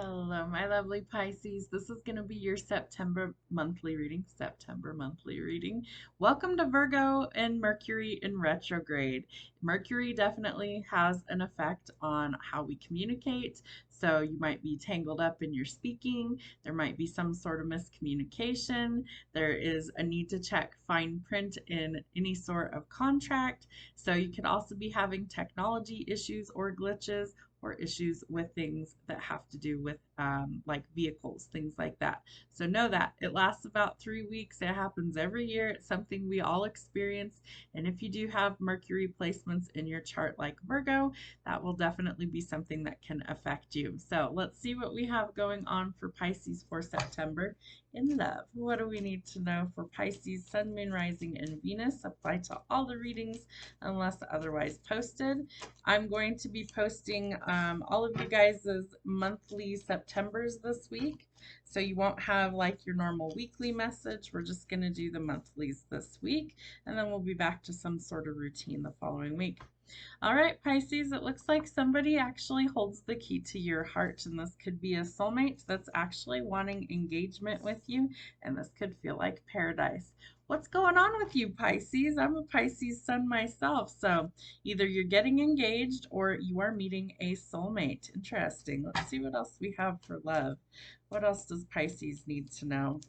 Hello, my lovely Pisces. This is going to be your September monthly reading. Welcome to Virgo and Mercury in retrograde. Mercury definitely has an effect on how we communicate. So you might be tangled up in your speaking. There might be some sort of miscommunication. There is a need to check fine print in any sort of contract. So you could also be having technology issues or glitches or issues with things that have to do with like vehicles, things like that. So know that it lasts about 3 weeks. It happens every year. It's something we all experience. And if you do have Mercury placements in your chart like Virgo, that will definitely be something that can affect you. So let's see what we have going on for Pisces for September in love. What do we need to know for Pisces, Sun, Moon, Rising, and Venus? Apply to all the readings unless otherwise posted. I'm going to be posting all of you guys' monthly Septembers this week. So you won't have like your normal weekly message. We're just going to do the monthlies this week. And then we'll be back to some sort of routine the following week. All right, Pisces, it looks like somebody actually holds the key to your heart, and this could be a soulmate that's actually wanting engagement with you, and this could feel like paradise. What's going on with you, Pisces? I'm a Pisces sun myself, so either you're getting engaged or you are meeting a soulmate. Interesting. Let's see what else we have for love. What else does Pisces need to know?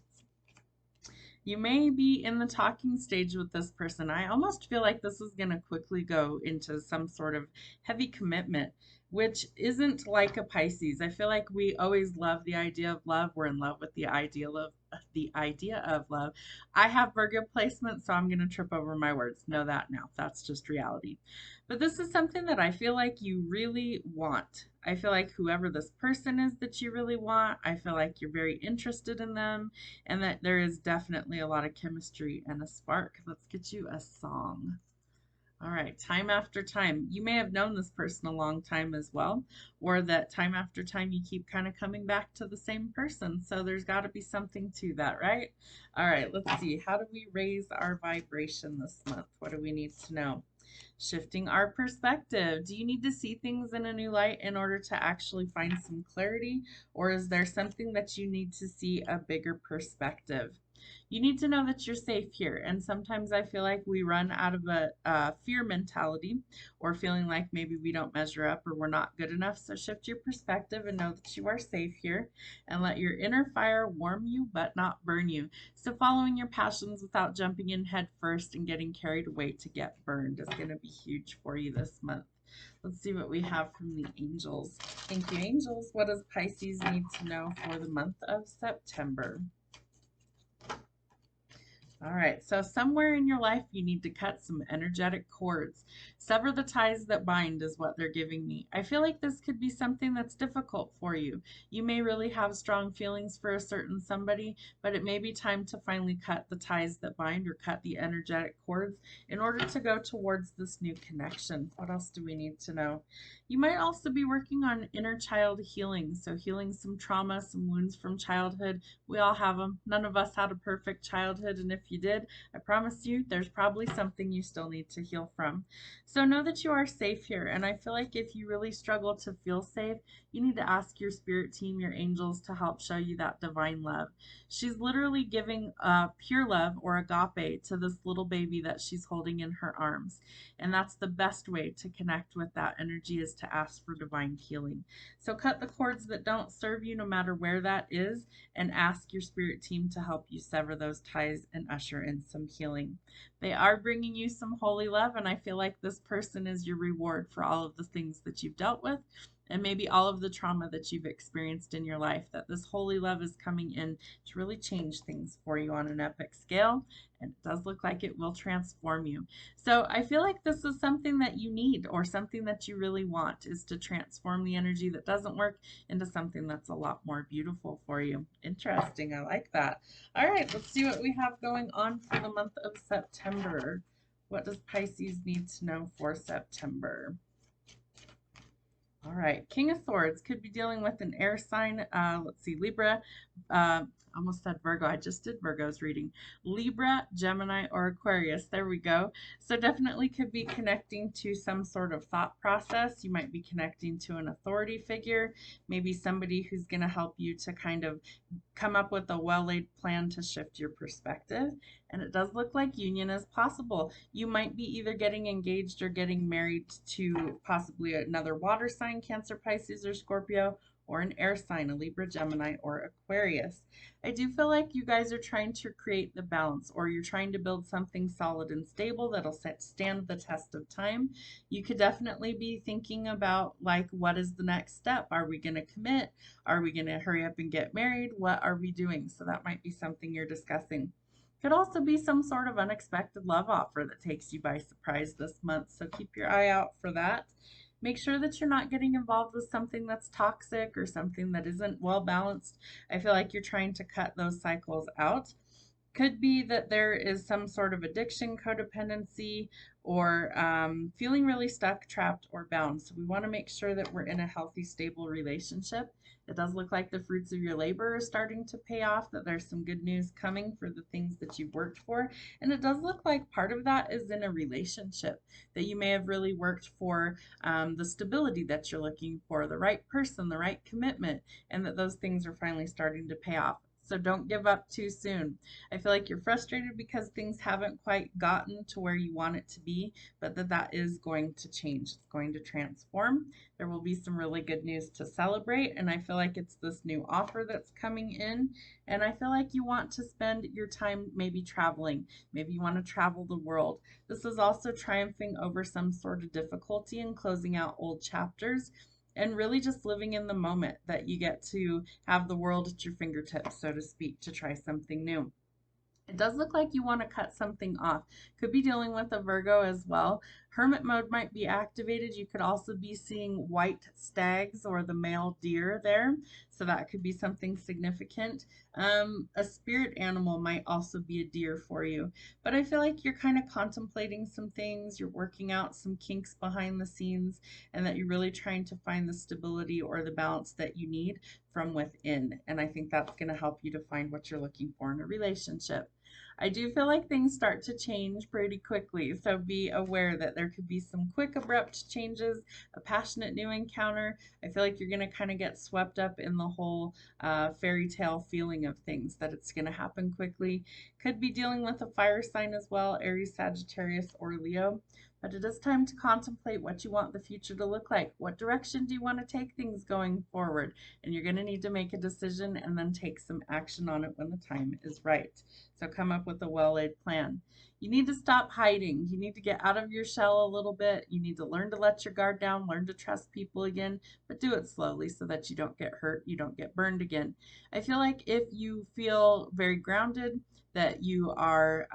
You may be in the talking stage with this person. I almost feel like this is going to quickly go into some sort of heavy commitment, which isn't like a Pisces. I feel like we always love the idea of love. We're in love with the idea of love. I have Virgo placement, so I'm going to trip over my words. Know that now. That's just reality. But this is something that I feel like you really want. I feel like whoever this person is that you really want, I feel like you're very interested in them and that there is definitely a lot of chemistry and a spark. Let's get you a song. All right, time after time. You may have known this person a long time as well, or that time after time you keep kind of coming back to the same person. So there's got to be something to that, right? All right, let's see. How do we raise our vibration this month? What do we need to know? Shifting our perspective. Do you need to see things in a new light in order to actually find some clarity? Or is there something that you need to see a bigger perspective? You need to know that you're safe here. And sometimes I feel like we run out of a fear mentality or feeling like maybe we don't measure up or we're not good enough. So shift your perspective and know that you are safe here and let your inner fire warm you but not burn you. So following your passions without jumping in head first and getting carried away to get burned is going to be huge for you this month. Let's see what we have from the angels. Thank you, angels. What does Pisces need to know for the month of September? All right, so somewhere in your life you need to cut some energetic cords. Sever the ties that bind is what they're giving me. I feel like this could be something that's difficult for you. You may really have strong feelings for a certain somebody, but it may be time to finally cut the ties that bind or cut the energetic cords in order to go towards this new connection. What else do we need to know? You might also be working on inner child healing, so healing some trauma, some wounds from childhood. We all have them. None of us had a perfect childhood, and if you did, I promise you there's probably something you still need to heal from. So know that you are safe here, and I feel like if you really struggle to feel safe, you need to ask your spirit team, your angels, to help show you that divine love. She's literally giving pure love or agape to this little baby that she's holding in her arms, and that's the best way to connect with that energy is to ask for divine healing. So cut the cords that don't serve you no matter where that is, and ask your spirit team to help you sever those ties and usher in some healing. They are bringing you some holy love, and I feel like this person is your reward for all of the things that you've dealt with and maybe all of the trauma that you've experienced in your life, that this holy love is coming in to really change things for you on an epic scale, and it does look like it will transform you. So I feel like this is something that you need or something that you really want, is to transform the energy that doesn't work into something that's a lot more beautiful for you. Interesting. I like that. All right, let's see what we have going on for the month of September. What does Pisces need to know for September? All right, King of Swords could be dealing with an air sign. Let's see, Libra, almost said Virgo. I just did Virgo's reading. Libra, Gemini, or Aquarius. There we go. So definitely could be connecting to some sort of thought process. You might be connecting to an authority figure, maybe somebody who's going to help you to kind of come up with a well-laid plan to shift your perspective. And it does look like union is possible. You might be either getting engaged or getting married to possibly another water sign, Cancer, Pisces, or Scorpio, or an air sign, a Libra, Gemini, or Aquarius. I do feel like you guys are trying to create the balance, or you're trying to build something solid and stable that'll stand the test of time. You could definitely be thinking about, like, what is the next step? Are we going to commit? Are we going to hurry up and get married? What are we doing? So that might be something you're discussing. Could also be some sort of unexpected love offer that takes you by surprise this month. So keep your eye out for that. Make sure that you're not getting involved with something that's toxic or something that isn't well balanced. I feel like you're trying to cut those cycles out. Could be that there is some sort of addiction, codependency, or feeling really stuck, trapped, or bound. So we want to make sure that we're in a healthy, stable relationship. It does look like the fruits of your labor are starting to pay off, that there's some good news coming for the things that you've worked for. And it does look like part of that is in a relationship, that you may have really worked for the stability that you're looking for, the right person, the right commitment, and that those things are finally starting to pay off. So don't give up too soon. I feel like you're frustrated because things haven't quite gotten to where you want it to be, but that is going to change. It's going to transform. There will be some really good news to celebrate, and I feel like it's this new offer that's coming in, and I feel like you want to spend your time maybe traveling. Maybe you want to travel the world. This is also triumphing over some sort of difficulty and closing out old chapters, and really just living in the moment, that you get to have the world at your fingertips, so to speak, to try something new. It does look like you want to cut something off. Could be dealing with a Virgo as well. Hermit mode might be activated. You could also be seeing white stags or the male deer there. So that could be something significant. A spirit animal might also be a deer for you. But I feel like you're kind of contemplating some things. You're working out some kinks behind the scenes, and that you're really trying to find the stability or the balance that you need from within. And I think that's going to help you to find what you're looking for in a relationship. I do feel like things start to change pretty quickly, so be aware that there could be some quick, abrupt changes, a passionate new encounter. I feel like you're going to kind of get swept up in the whole fairy tale feeling of things, that it's going to happen quickly. Could be dealing with a fire sign as well, Aries, Sagittarius, or Leo. But it is time to contemplate what you want the future to look like. What direction do you want to take things going forward? And you're going to need to make a decision and then take some action on it when the time is right. So come up with a well-laid plan. You need to stop hiding. You need to get out of your shell a little bit. You need to learn to let your guard down, learn to trust people again, but do it slowly so that you don't get hurt, you don't get burned again. I feel like if you feel very grounded, that you are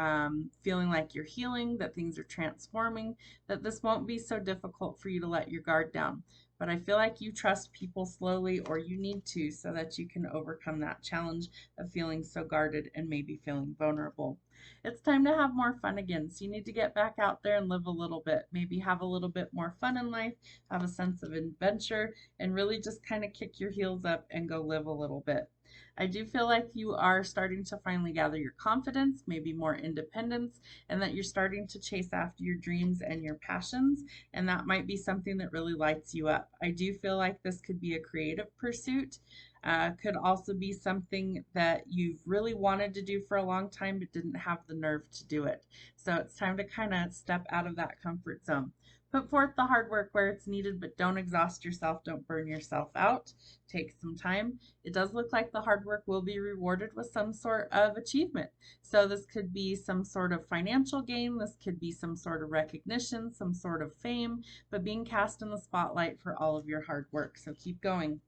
feeling like you're healing, that things are transforming, that this won't be so difficult for you to let your guard down. But I feel like you trust people slowly, or you need to, so that you can overcome that challenge of feeling so guarded and maybe feeling vulnerable. It's time to have more fun again. So you need to get back out there and live a little bit. Maybe have a little bit more fun in life, have a sense of adventure, and really just kind of kick your heels up and go live a little bit. I do feel like you are starting to finally gather your confidence, maybe more independence, and that you're starting to chase after your dreams and your passions, and that might be something that really lights you up. I do feel like this could be a creative pursuit. Could also be something that you've really wanted to do for a long time but didn't have the nerve to do it. So it's time to kind of step out of that comfort zone. Put forth the hard work where it's needed, but don't exhaust yourself. Don't burn yourself out. Take some time. It does look like the hard work will be rewarded with some sort of achievement. So this could be some sort of financial gain. This could be some sort of recognition, some sort of fame, but being cast in the spotlight for all of your hard work. So keep going.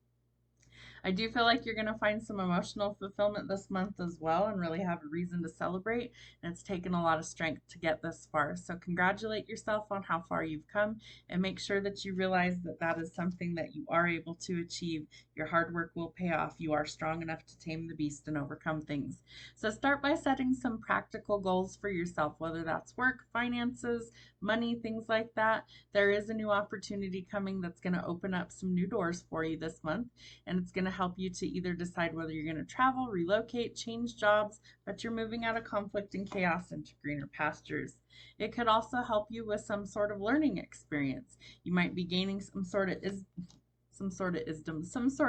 I do feel like you're going to find some emotional fulfillment this month as well, and really have a reason to celebrate. And it's taken a lot of strength to get this far. So congratulate yourself on how far you've come, and make sure that you realize that that is something that you are able to achieve. Your hard work will pay off. You are strong enough to tame the beast and overcome things. So start by setting some practical goals for yourself, whether that's work, finances, money, things like that. There is a new opportunity coming that's going to open up some new doors for you this month, and it's going to help you to either decide whether you're going to travel, relocate, change jobs, but you're moving out of conflict and chaos into greener pastures. It could also help you with some sort of learning experience. You might be gaining some sort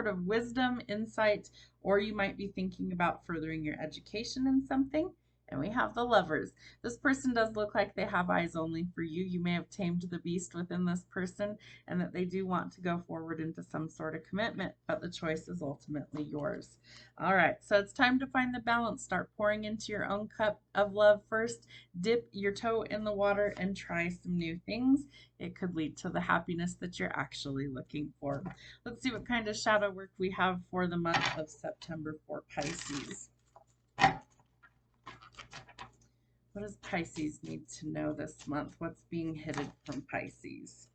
of wisdom, insight, or you might be thinking about furthering your education in something. And we have the Lovers. This person does look like they have eyes only for you. You may have tamed the beast within this person and that they do want to go forward into some sort of commitment, but the choice is ultimately yours. All right, so it's time to find the balance. Start pouring into your own cup of love first. Dip your toe in the water and try some new things. It could lead to the happiness that you're actually looking for. Let's see what kind of shadow work we have for the month of September for Pisces. What does Pisces need to know this month? What's being hidden from Pisces?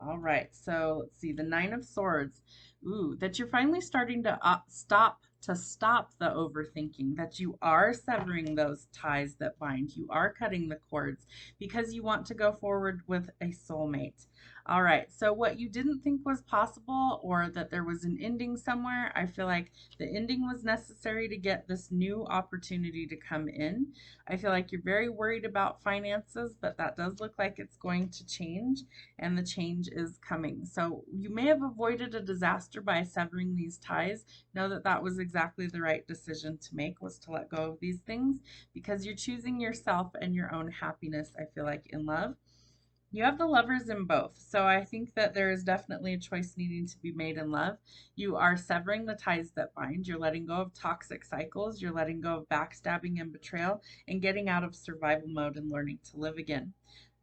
All right, so let's see, the Nine of Swords. Ooh, that you're finally starting to stop the overthinking, that you are severing those ties that bind. You are cutting the cords because you want to go forward with a soulmate. All right, so what you didn't think was possible or that there was an ending somewhere, I feel like the ending was necessary to get this new opportunity to come in. I feel like you're very worried about finances, but that does look like it's going to change, and the change is coming. So you may have avoided a disaster by severing these ties. Know that that was exactly the right decision to make, was to let go of these things, because you're choosing yourself and your own happiness, I feel like, in love. You have the Lovers in both, so I think that there is definitely a choice needing to be made in love. You are severing the ties that bind. You're letting go of toxic cycles. You're letting go of backstabbing and betrayal and getting out of survival mode and learning to live again.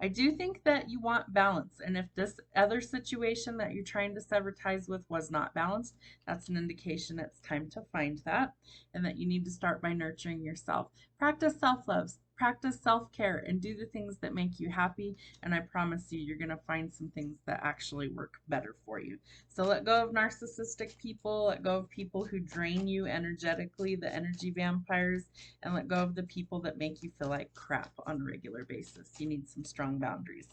I do think that you want balance, and if this other situation that you're trying to sever ties with was not balanced, that's an indication it's time to find that, and that you need to start by nurturing yourself. Practice self-love, practice self-care, and do the things that make you happy, and I promise you, you're going to find some things that actually work better for you. So let go of narcissistic people, let go of people who drain you energetically, the energy vampires, and let go of the people that make you feel like crap on a regular basis. You need some strong boundaries.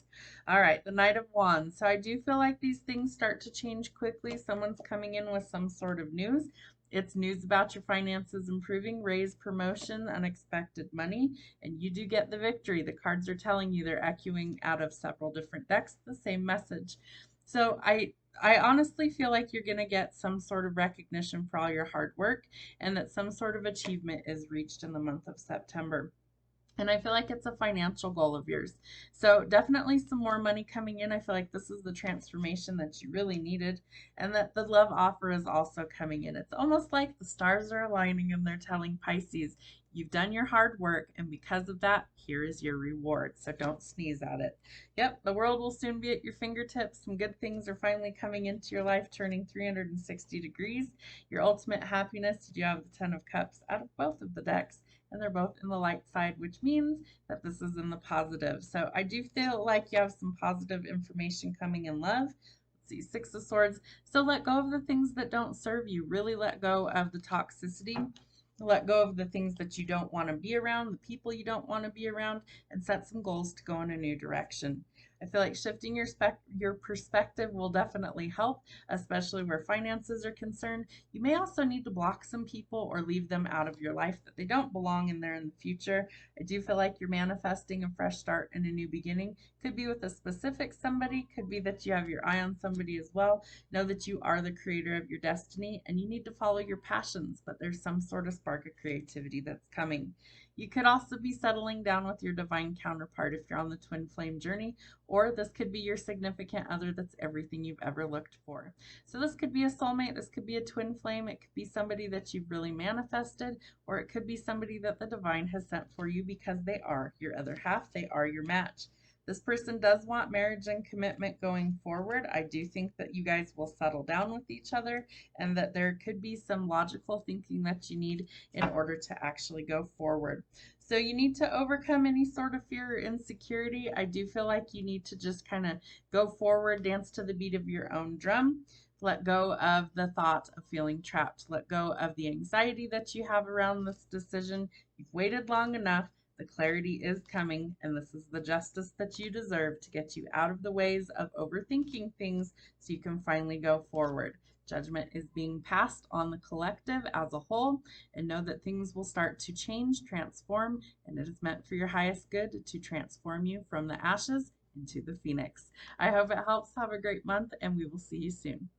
All right, the Knight of Wands. So I do feel like these things start to change quickly. Someone's coming in with some sort of news. It's news about your finances improving, raise, promotion, unexpected money, and you do get the victory. The cards are telling you, they're echoing out of several different decks the same message. So I honestly feel like you're going to get some sort of recognition for all your hard work, and that some sort of achievement is reached in the month of September. And I feel like it's a financial goal of yours. So definitely some more money coming in. I feel like this is the transformation that you really needed, and that the love offer is also coming in. It's almost like the stars are aligning and they're telling Pisces, you've done your hard work, and because of that, here is your reward. So don't sneeze at it. Yep, the world will soon be at your fingertips. Some good things are finally coming into your life, turning 360 degrees. Your ultimate happiness, you do have the Ten of Cups out of both of the decks, and they're both in the light side, which means that this is in the positive. So I do feel like you have some positive information coming in love. Let's see, Six of Swords. So let go of the things that don't serve you. Really let go of the toxicity. Let go of the things that you don't want to be around, the people you don't want to be around, and set some goals to go in a new direction. I feel like shifting your perspective will definitely help, especially where finances are concerned. You may also need to block some people or leave them out of your life, that they don't belong in there in the future. I do feel like you're manifesting a fresh start and a new beginning. Could be with a specific somebody, could be that you have your eye on somebody as well. Know that you are the creator of your destiny, and you need to follow your passions, but there's some sort of spark of creativity that's coming. You could also be settling down with your divine counterpart if you're on the twin flame journey, or this could be your significant other that's everything you've ever looked for. So this could be a soulmate, this could be a twin flame, it could be somebody that you've really manifested, or it could be somebody that the divine has sent for you because they are your other half, they are your match. This person does want marriage and commitment going forward. I do think that you guys will settle down with each other, and that there could be some logical thinking that you need in order to actually go forward. So you need to overcome any sort of fear or insecurity. I do feel like you need to just kind of go forward, dance to the beat of your own drum. Let go of the thought of feeling trapped. Let go of the anxiety that you have around this decision. You've waited long enough. The clarity is coming, and this is the justice that you deserve to get you out of the ways of overthinking things so you can finally go forward. Judgment is being passed on the collective as a whole, and know that things will start to change, transform, and it is meant for your highest good to transform you from the ashes into the phoenix. I hope it helps. Have a great month, and we will see you soon.